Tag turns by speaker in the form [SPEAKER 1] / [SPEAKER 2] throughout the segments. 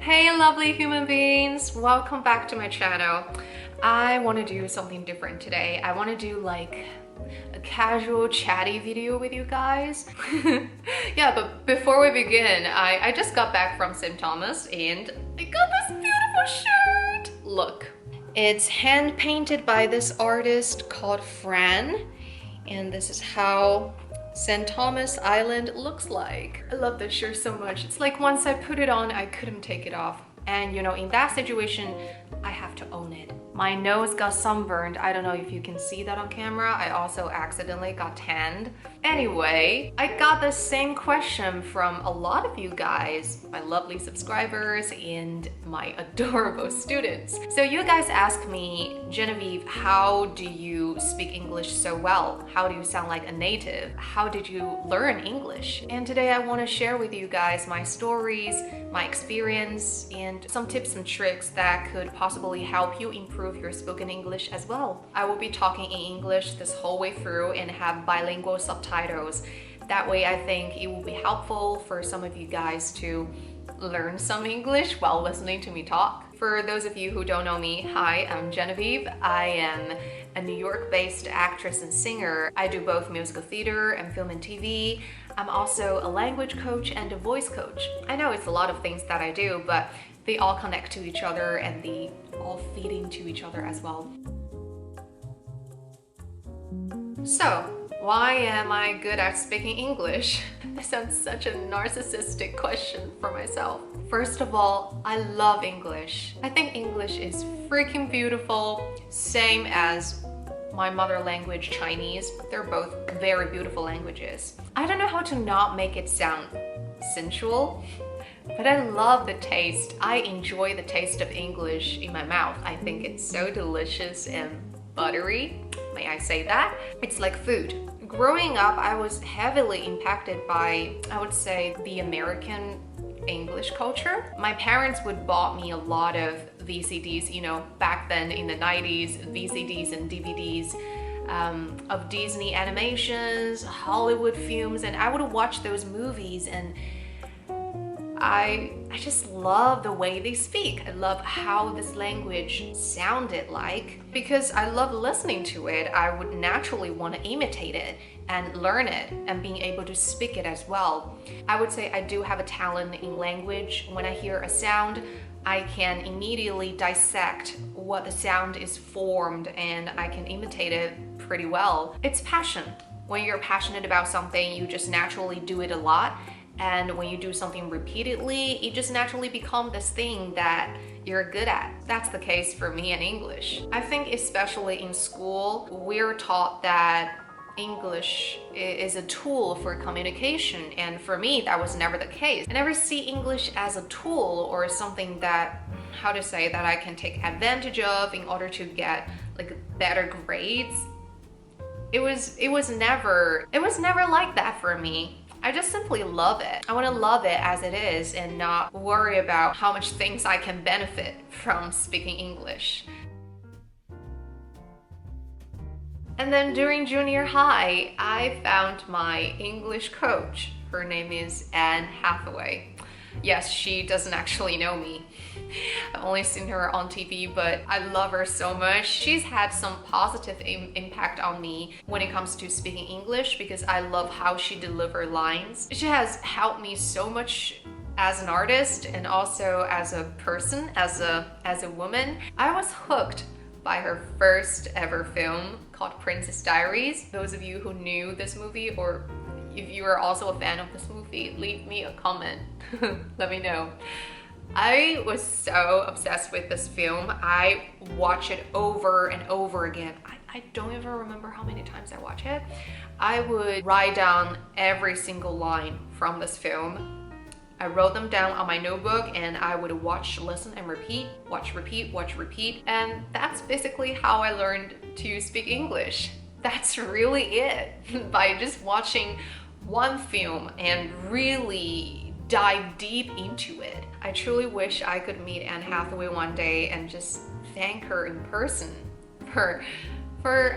[SPEAKER 1] Hey lovely human beings, welcome back to my channel. I want to do something different today. I want to do like a casual chatty video with you guys. Yeah, but before we begin, I just got back from St. Thomas and I got this beautiful shirt. Look, it's hand painted by this artist called Fran, and this is how St. Thomas Island looks like. I love this shirt so much. It's like once I put it on, I couldn't take it off. And you know, in that situation, I have to own it. My nose got sunburned. I don't know if you can see that on camera. I also accidentally got tanned. Anyway, I got the same question from a lot of you guys, my lovely subscribers and my adorable students. So you guys asked me, Genevieve, how do you speak English so well? How do you sound like a native? How did you learn English? And today I want to share with you guys my stories, my experience, and some tips and tricks that could possibly help you improve your spoken English as well. I will be talking in English this whole way through and have bilingual subtitles. That way I think it will be helpful for some of you guys to learn some English while listening to me talk. For those of you who don't know me, hi, I'm Genevieve. I am a New York-based actress and singer. I do both musical theater and film and TV. I'm also a language coach and a voice coach. I know it's a lot of things that I do, but they all connect to each other and they all feed into each other as well. So, why am I good at speaking English? This sounds such a narcissistic question for myself. First of all, I love English. I think English is freaking beautiful, same as my mother language, Chinese. They're both very beautiful languages. I don't know how to not make it sound sensual, but I love the taste. I enjoy the taste of English in my mouth. I think it's so delicious and buttery. May I say that? It's like food. Growing up, I was heavily impacted by, I would say, the American English culture. My parents would buy me a lot of VCDs, you know, back then in the 90s, VCDs and DVDs of Disney animations, Hollywood films, and I would watch those movies and I just love the way they speak. I love how this language sounded like. Because I love listening to it, I would naturally want to imitate it and learn it and being able to speak it as well. I would say I do have a talent in language. When I hear a sound, I can immediately dissect what the sound is formed and I can imitate it pretty well. It's passion. When you're passionate about something, you just naturally do it a lot. And when you do something repeatedly, it just naturally becomes this thing that you're good at. That's the case for me in English. I think especially in school, we're taught that English is a tool for communication, and for me, that was never the case. I never see English as a tool or something that, how to say, that I can take advantage of in order to get like better grades. It was never like that for me. I just simply love it. I want to love it as it is and not worry about how much things I can benefit from speaking English. And then during junior high, I found my English coach. Her name is Anne Hathaway. Yes, she doesn't actually know me. I've only seen her on TV, but I love her so much. She's had some positive impact on me when it comes to speaking English because I love how she delivers lines. She has helped me so much as an artist and also as a person, as a woman. I was hooked by her first ever film called Princess Diaries. Those of you who knew this movie, or if you are also a fan of this movie, leave me a comment. Let me know. I was so obsessed with this film. I watch it over and over again. I don't even remember how many times I watch it. I would write down every single line from this film. I wrote them down on my notebook and I would watch, listen, and repeat, watch, repeat, watch, repeat. And that's basically how I learned to speak English. That's really it. By just watching one film and really dive deep into it. I truly wish I could meet Anne Hathaway one day and just thank her in person for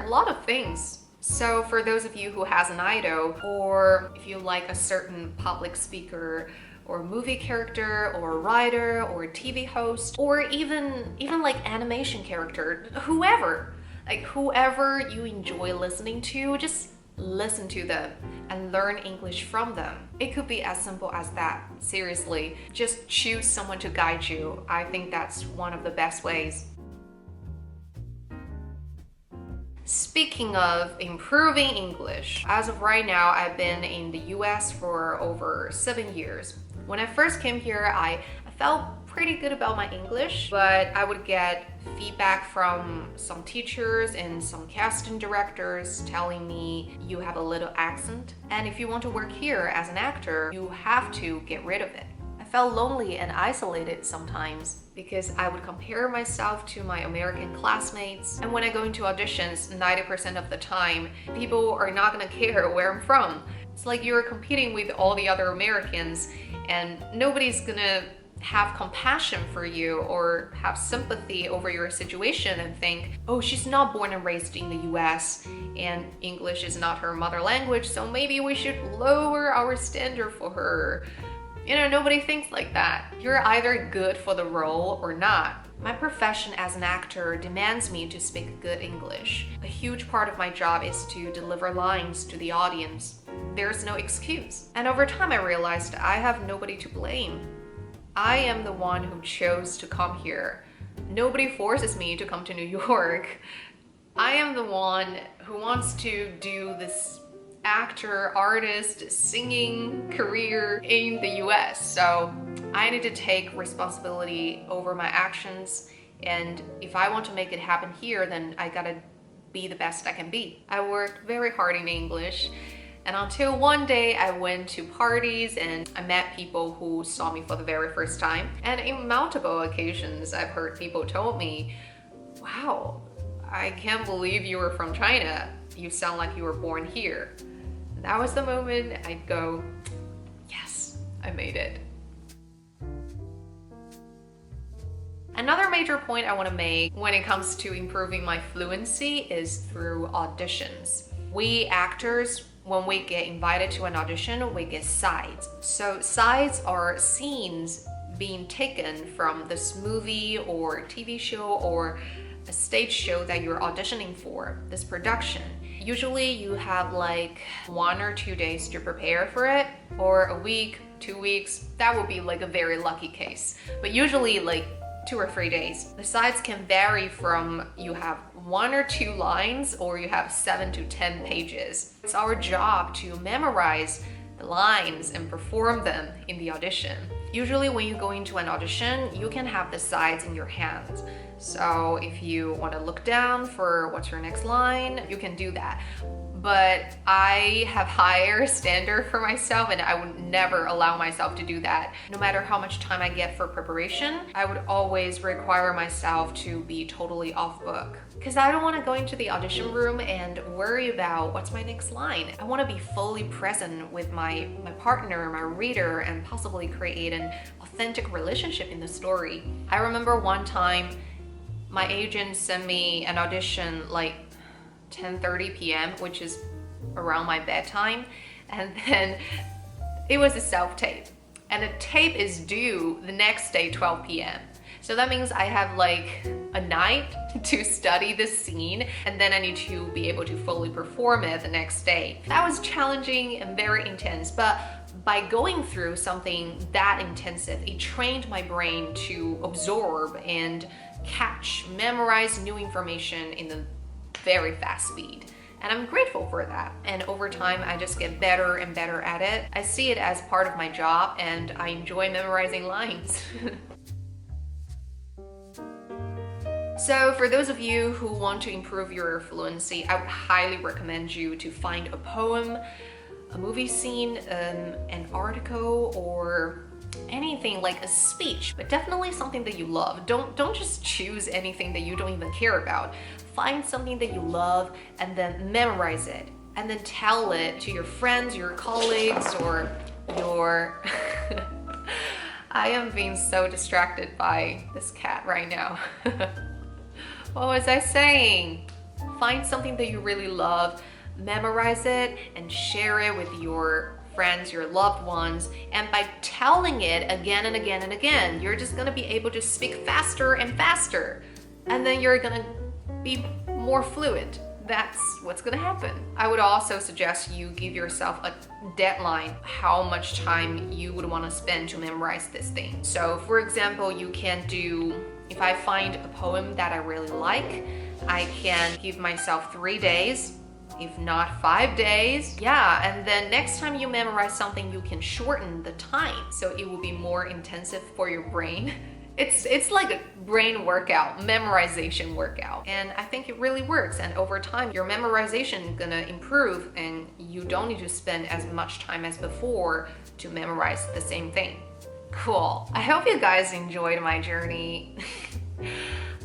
[SPEAKER 1] a lot of things. So for those of you who has an idol, or if you like a certain public speaker or movie character or writer or TV host or even like animation character, whoever you enjoy listening to, just listen to them and learn English from them. It could be as simple as that. Seriously, just choose someone to guide you. I think that's one of the best ways. Speaking of improving English, as of right now, I've been in the US for over 7 years. When I first came here, I felt pretty good about my English, but I would get feedback from some teachers and some casting directors telling me you have a little accent, and if you want to work here as an actor, you have to get rid of it. I felt lonely and isolated sometimes because I would compare myself to my American classmates, and when I go into auditions, 90% of the time, people are not gonna care where I'm from. It's like you're competing with all the other Americans and nobody's gonna have compassion for you or have sympathy over your situation and think, oh, she's not born and raised in the US and English is not her mother language, so maybe we should lower our standard for her. You know, nobody thinks like that. You're either good for the role or not. My profession as an actor demands me to speak good English. A huge part of my job is to deliver lines to the audience. There's no excuse. And over time I realized I have nobody to blame. I am the one who chose to come here. Nobody forces me to come to New York. I am the one who wants to do this actor, artist, singing career in the US. So I need to take responsibility over my actions. And if I want to make it happen here, then I gotta be the best I can be. I worked very hard in English. And until one day I went to parties and I met people who saw me for the very first time. And in multiple occasions, I've heard people tell me, wow, I can't believe you were from China. You sound like you were born here. And that was the moment I'd go, yes, I made it. Another major point I want to make when it comes to improving my fluency is through auditions. We actors, when we get invited to an audition, we get sides. So sides are scenes being taken from this movie or TV show or a stage show that you're auditioning for, this production. Usually you have like 1 or 2 days to prepare for it, or a week, 2 weeks. That would be like a very lucky case. But usually like 2 or 3 days. The sides can vary from you have 1 or 2 lines or you have 7 to 10 pages. It's our job to memorize the lines and perform them in the audition. Usually when you go into an audition, you can have the sides in your hands. So if you want to look down for what's your next line, you can do that. But I have higher standard for myself and I would never allow myself to do that. No matter how much time I get for preparation, I would always require myself to be totally off book. Because I don't want to go into the audition room and worry about what's my next line. I want to be fully present with my partner, my reader, and possibly create an authentic relationship in the story. I remember one time my agent sent me an audition like 10:30 p.m., which is around my bedtime, and then it was a self-tape, and the tape is due the next day 12 p.m. So that means I have like a night to study this scene, and then I need to be able to fully perform it the next day. That was challenging and very intense, but by going through something that intensive, it trained my brain to absorb and catch, memorize new information in the very fast speed. And I'm grateful for that. And over time, I just get better and better at it. I see it as part of my job and I enjoy memorizing lines. So for those of you who want to improve your fluency, I would highly recommend you to find a poem, a movie scene, an article, or anything like a speech, but definitely something that you love. Don't just choose anything that you don't even care about. Find something that you love and then memorize it, and then tell it to your friends, your colleagues, or your I am being so distracted by this cat right now. What was I saying? Find something that you really love, memorize it, and share it with your friends, your loved ones, and by telling it again and again and again, you're just gonna be able to speak faster and faster, and then you're gonna be more fluent. That's what's gonna happen. I would also suggest you give yourself a deadline how much time you would want to spend to memorize this thing. So for example, you can do, if I find a poem that I really like, I can give myself 3 days, if not 5 days. Yeah, and then next time you memorize something, you can shorten the time so it will be more intensive for your brain. It's like a brain workout, memorization workout. And I think it really works. And over time, your memorization is gonna improve and you don't need to spend as much time as before to memorize the same thing. Cool. I hope you guys enjoyed my journey.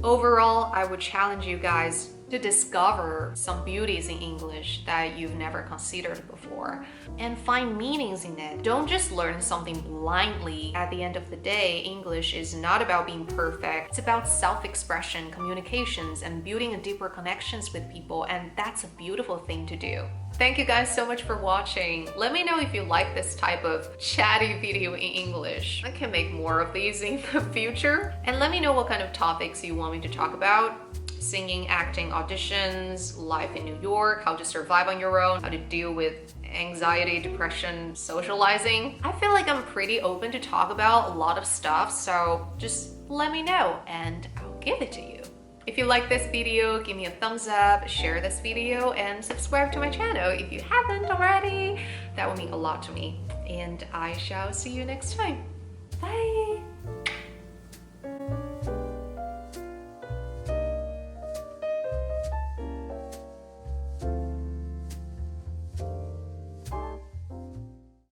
[SPEAKER 1] Overall, I would challenge you guys to discover some beauties in English that you've never considered before and find meanings in it. Don't just learn something blindly. At the end of the day, English is not about being perfect. It's about self-expression, communications, and building deeper connections with people, and that's a beautiful thing to do. Thank you guys so much for watching. Let me know if you like this type of chatty video in English. I can make more of these in the future. And let me know what kind of topics you want me to talk about. Singing, acting, auditions, life in New York, how to survive on your own, how to deal with anxiety, depression, socializing. I feel like I'm pretty open to talk about a lot of stuff, so just let me know and I'll give it to you. If you like this video, give me a thumbs up, share this video, and subscribe to my channel if you haven't already. That would mean a lot to me. And I shall see you next time. Bye!